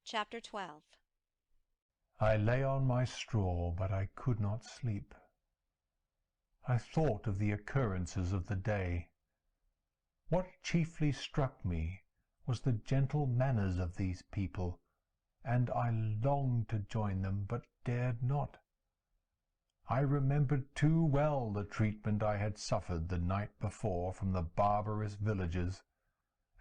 Chapter 12. I lay on my straw, but I could not sleep. I thought of the occurrences of the day. What chiefly struck me was the gentle manners of these people, and I longed to join them, but dared not. I remembered too well the treatment I had suffered the night before from the barbarous villagers,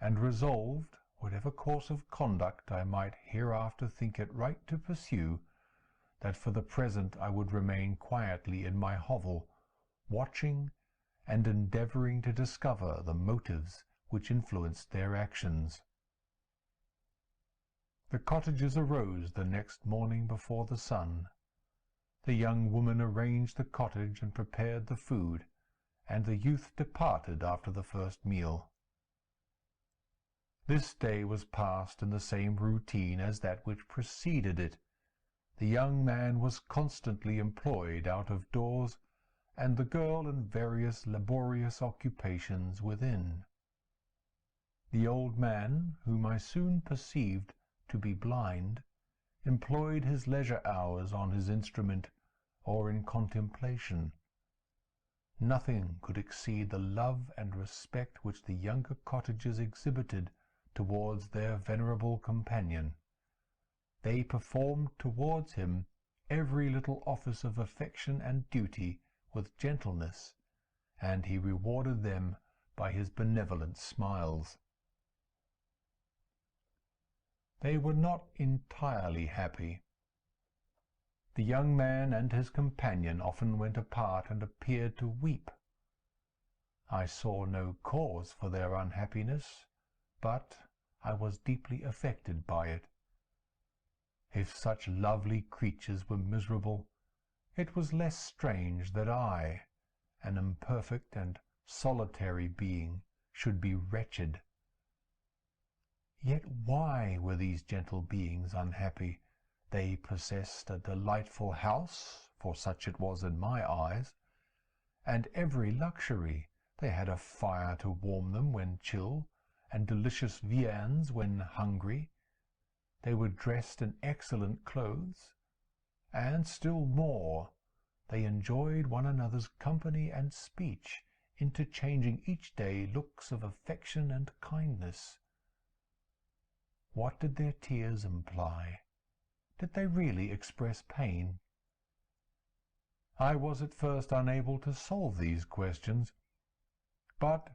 and resolved, whatever course of conduct I might hereafter think it right to pursue, that for the present I would remain quietly in my hovel, watching and endeavouring to discover the motives which influenced their actions. The cottagers arose the next morning before the sun. The young woman arranged the cottage and prepared the food, and the youth departed after the first meal. This day was passed in the same routine as that which preceded it. The young man was constantly employed out of doors, and the girl in various laborious occupations within. The old man, whom I soon perceived to be blind, employed his leisure hours on his instrument or in contemplation. Nothing could exceed the love and respect which the younger cottagers exhibited towards their venerable companion. They performed towards him every little office of affection and duty with gentleness, and he rewarded them by his benevolent smiles. They were not entirely happy. The young man and his companion often went apart and appeared to weep. I saw no cause for their unhappiness, but I was deeply affected by it. If such lovely creatures were miserable, it was less strange that I, an imperfect and solitary being, should be wretched. Yet why were these gentle beings unhappy? They possessed a delightful house, for such it was in my eyes, and every luxury. They had a fire to warm them when chill, and delicious viands when hungry. They were dressed in excellent clothes, and still more, they enjoyed one another's company and speech, interchanging each day looks of affection and kindness. What did their tears imply? Did they really express pain? I was at first unable to solve these questions, but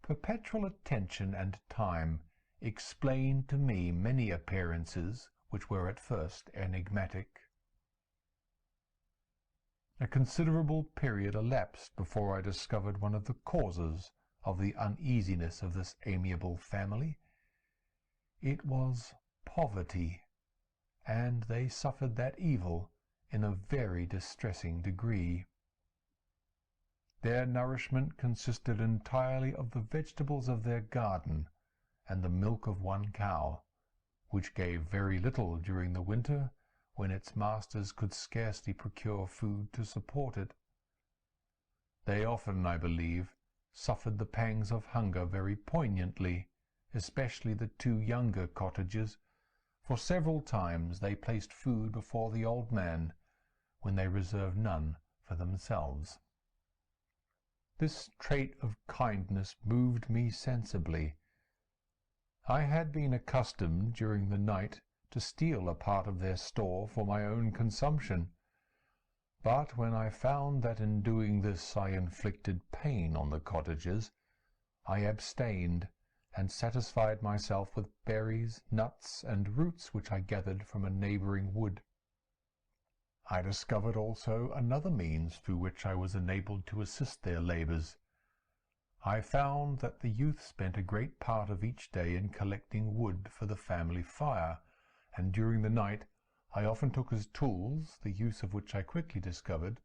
perpetual attention and time explained to me many appearances which were at first enigmatic. A considerable period elapsed before I discovered one of the causes of the uneasiness of this amiable family. It was poverty, and they suffered that evil in a very distressing degree. Their nourishment consisted entirely of the vegetables of their garden and the milk of one cow, which gave very little during the winter, when its masters could scarcely procure food to support it. They often, I believe, suffered the pangs of hunger very poignantly, especially the two younger cottagers, for several times they placed food before the old man, when they reserved none for themselves. This trait of kindness moved me sensibly. I had been accustomed during the night to steal a part of their store for my own consumption, but when I found that in doing this I inflicted pain on the cottagers, I abstained, and satisfied myself with berries, nuts, and roots which I gathered from a neighbouring wood. I discovered also another means through which I was enabled to assist their labours. I found that the youth spent a great part of each day in collecting wood for the family fire, and during the night I often took as tools, the use of which I quickly discovered,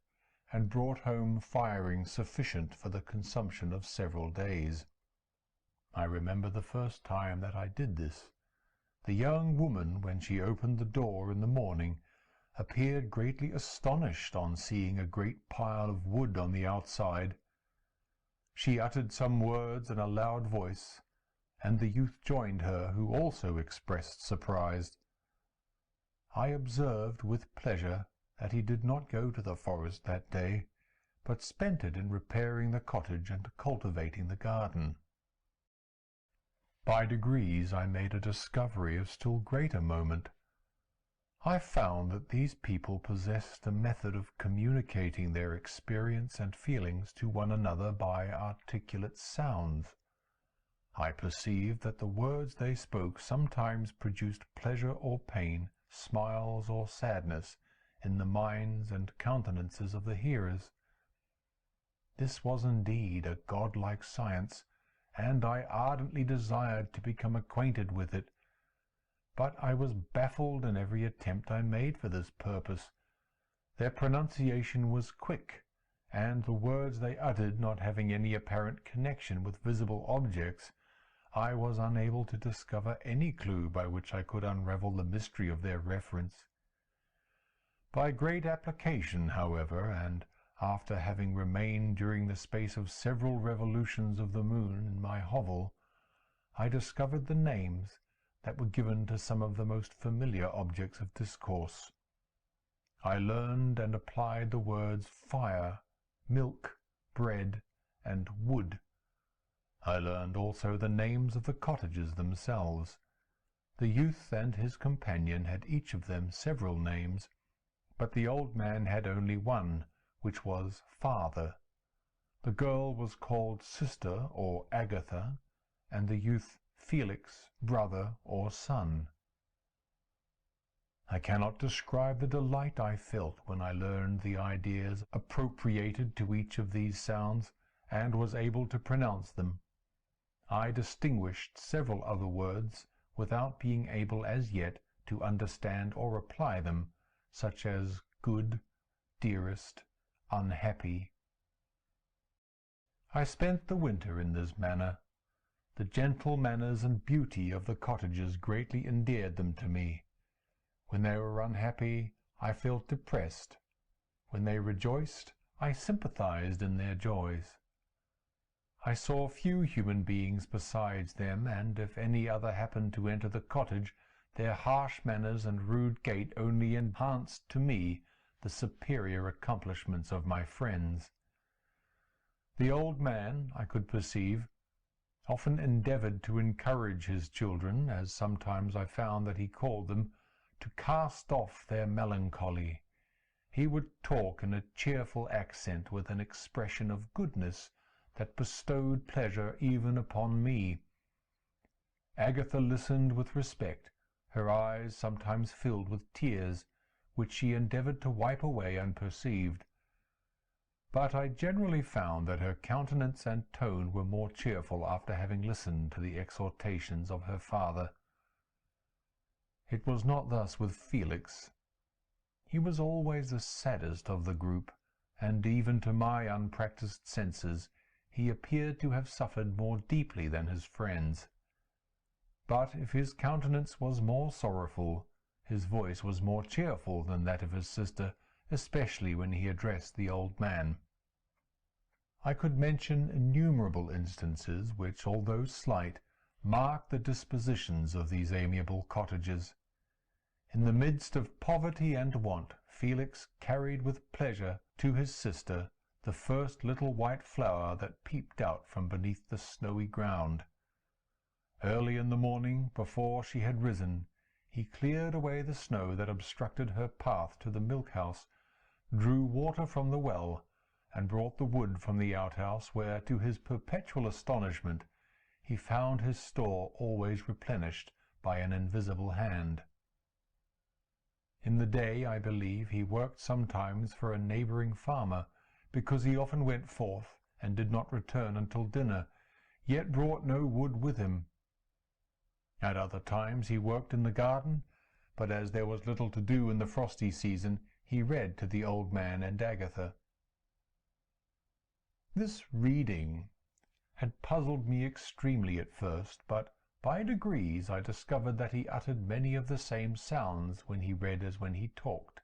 and brought home firing sufficient for the consumption of several days. I remember the first time that I did this. The young woman, when she opened the door in the morning, appeared greatly astonished on seeing a great pile of wood on the outside. She uttered some words in a loud voice, and the youth joined her, who also expressed surprise. I observed with pleasure that he did not go to the forest that day, but spent it in repairing the cottage and cultivating the garden. By degrees I made a discovery of still greater moment. I found that these people possessed a method of communicating their experience and feelings to one another by articulate sounds. I perceived that the words they spoke sometimes produced pleasure or pain, smiles or sadness, in the minds and countenances of the hearers. This was indeed a godlike science, and I ardently desired to become acquainted with it. But I was baffled in every attempt I made for this purpose. Their pronunciation was quick, and the words they uttered not having any apparent connection with visible objects, I was unable to discover any clue by which I could unravel the mystery of their reference. By great application, however, and after having remained during the space of several revolutions of the moon in my hovel, I discovered the names that were given to some of the most familiar objects of discourse. I learned and applied the words fire, milk, bread, and wood. I learned also the names of the cottages themselves. The youth and his companion had each of them several names, but the old man had only one, which was father. The girl was called sister or Agatha, and the youth Felix, brother or son. I cannot describe the delight I felt when I learned the ideas appropriated to each of these sounds, and was able to pronounce them. I distinguished several other words, without being able as yet to understand or apply them, such as good, dearest, unhappy. I spent the winter in this manner. The gentle manners and beauty of the cottagers greatly endeared them to me. When they were unhappy, I felt depressed. When they rejoiced, I sympathized in their joys. I saw few human beings besides them, and if any other happened to enter the cottage, their harsh manners and rude gait only enhanced to me the superior accomplishments of my friends. The old man, I could perceive, often endeavoured to encourage his children, as sometimes I found that he called them, to cast off their melancholy. He would talk in a cheerful accent, with an expression of goodness that bestowed pleasure even upon me. Agatha listened with respect, her eyes sometimes filled with tears, which she endeavoured to wipe away unperceived. But I generally found that her countenance and tone were more cheerful after having listened to the exhortations of her father. It was not thus with Felix. He was always the saddest of the group, and even to my unpractised senses he appeared to have suffered more deeply than his friends. But if his countenance was more sorrowful, his voice was more cheerful than that of his sister, especially when he addressed the old man. I could mention innumerable instances which, although slight, mark the dispositions of these amiable cottagers. In the midst of poverty and want, Felix carried with pleasure to his sister the first little white flower that peeped out from beneath the snowy ground. Early in the morning, before she had risen, he cleared away the snow that obstructed her path to the milk-house, drew water from the well, and brought the wood from the outhouse, where, to his perpetual astonishment, he found his store always replenished by an invisible hand. In the day, I believe, he worked sometimes for a neighbouring farmer, because he often went forth and did not return until dinner, yet brought no wood with him. At other times he worked in the garden, but as there was little to do in the frosty season, he read to the old man and Agatha. This reading had puzzled me extremely at first, but by degrees I discovered that he uttered many of the same sounds when he read as when he talked.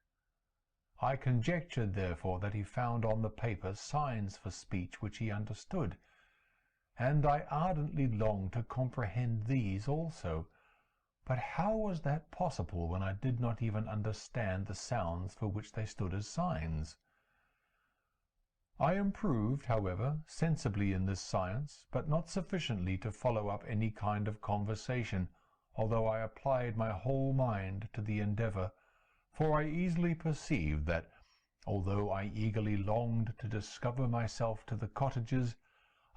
I conjectured, therefore, that he found on the paper signs for speech which he understood, and I ardently longed to comprehend these also, But how was that possible when I did not even understand the sounds for which they stood as signs? I improved, however, sensibly in this science, but not sufficiently to follow up any kind of conversation, although I applied my whole mind to the endeavour, for I easily perceived that, although I eagerly longed to discover myself to the cottagers,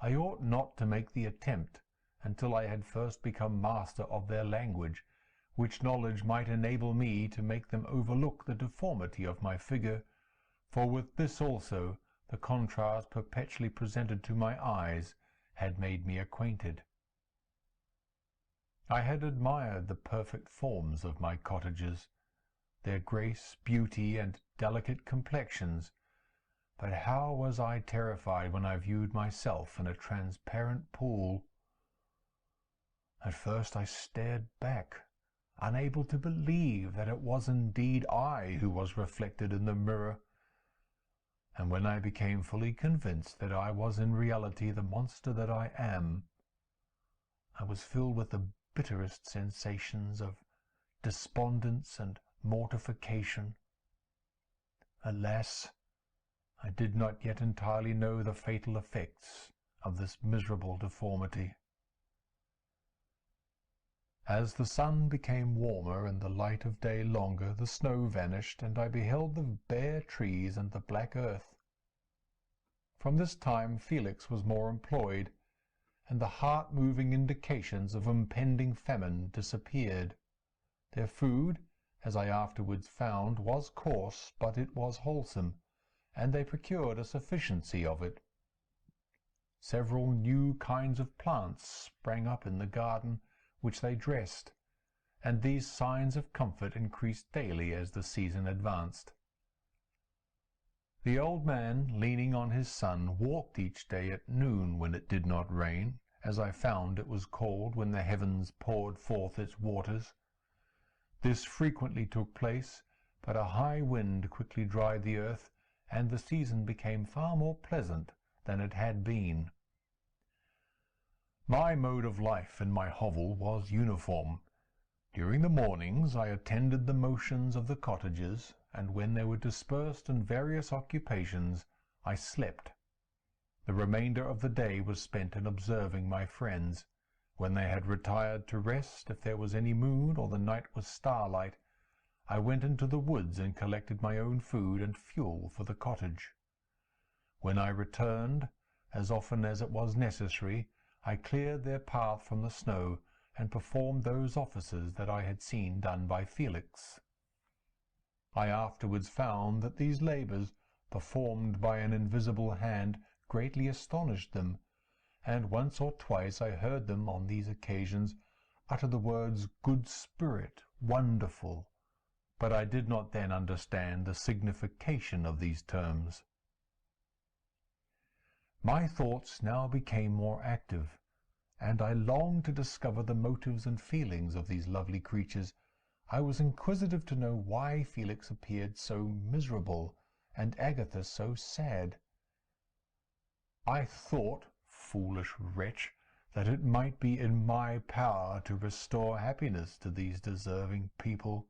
I ought not to make the attempt until I had first become master of their language, which knowledge might enable me to make them overlook the deformity of my figure, for with this also the contrast perpetually presented to my eyes had made me acquainted. I had admired the perfect forms of my cottagers, their grace, beauty, and delicate complexions, but how was I terrified when I viewed myself in a transparent pool! At first I stared back, unable to believe that it was indeed I who was reflected in the mirror, and when I became fully convinced that I was in reality the monster that I am, I was filled with the bitterest sensations of despondence and mortification. Alas! I did not yet entirely know the fatal effects of this miserable deformity. As the sun became warmer and the light of day longer, the snow vanished, and I beheld the bare trees and the black earth. From this time Felix was more employed, and the heart-moving indications of impending famine disappeared. Their food, as I afterwards found, was coarse, but it was wholesome, and they procured a sufficiency of it. Several new kinds of plants sprang up in the garden, which they dressed, and these signs of comfort increased daily as the season advanced. The old man, leaning on his son, walked each day at noon when it did not rain, as I found it was called when the heavens poured forth its waters. This frequently took place, but a high wind quickly dried the earth, and the season became far more pleasant than it had been. My mode of life in my hovel was uniform. During the mornings I attended the motions of the cottagers, and when they were dispersed in various occupations, I slept. The remainder of the day was spent in observing my friends. When they had retired to rest, if there was any moon or the night was starlight, I went into the woods and collected my own food and fuel for the cottage. When I returned, as often as it was necessary, I cleared their path from the snow, and performed those offices that I had seen done by Felix. I afterwards found that these labours, performed by an invisible hand, greatly astonished them, and once or twice I heard them, on these occasions, utter the words "good spirit," "wonderful," but I did not then understand the signification of these terms. My thoughts now became more active, and I longed to discover the motives and feelings of these lovely creatures. I was inquisitive to know why Felix appeared so miserable, and Agatha so sad. I thought, foolish wretch, that it might be in my power to restore happiness to these deserving people.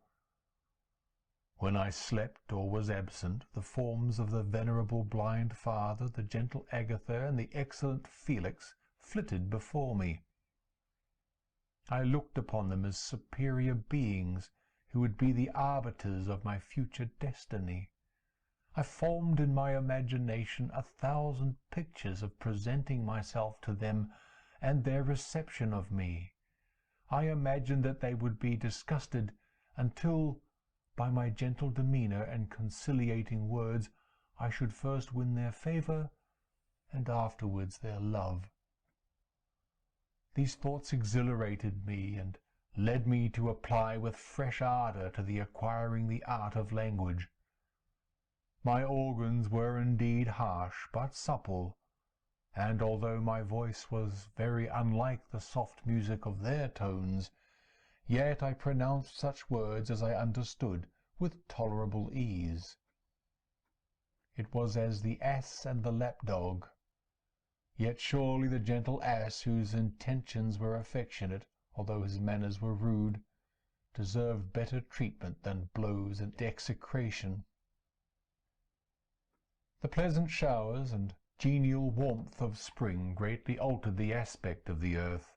When I slept or was absent, the forms of the venerable blind father, the gentle Agatha, and the excellent Felix flitted before me. I looked upon them as superior beings, who would be the arbiters of my future destiny. I formed in my imagination 1,000 pictures of presenting myself to them, and their reception of me. I imagined that they would be disgusted, until, by my gentle demeanour and conciliating words, I should first win their favour, and afterwards their love. These thoughts exhilarated me, and led me to apply with fresh ardour to the acquiring the art of language. My organs were indeed harsh, but supple, and although my voice was very unlike the soft music of their tones, yet I pronounced such words as I understood with tolerable ease. It was as the ass and the lapdog. Yet surely the gentle ass, whose intentions were affectionate, although his manners were rude, deserved better treatment than blows and execration. The pleasant showers and genial warmth of spring greatly altered the aspect of the earth.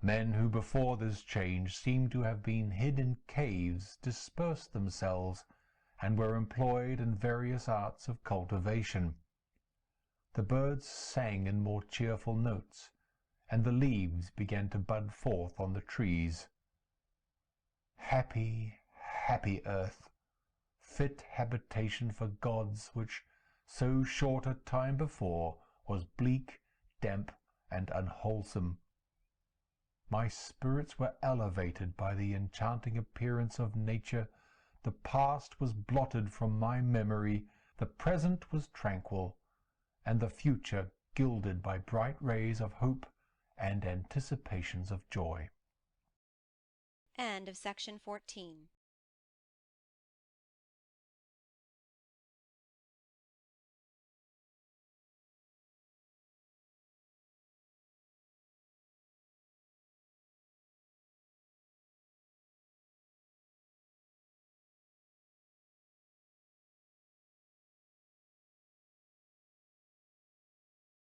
Men who before this change seemed to have been hid in caves dispersed themselves, and were employed in various arts of cultivation. The birds sang in more cheerful notes, and the leaves began to bud forth on the trees. Happy, happy earth! Fit habitation for gods, which, so short a time before, was bleak, damp, and unwholesome. My spirits were elevated by the enchanting appearance of nature. The past was blotted from my memory, the present was tranquil, and the future gilded by bright rays of hope and anticipations of joy. End of section 14.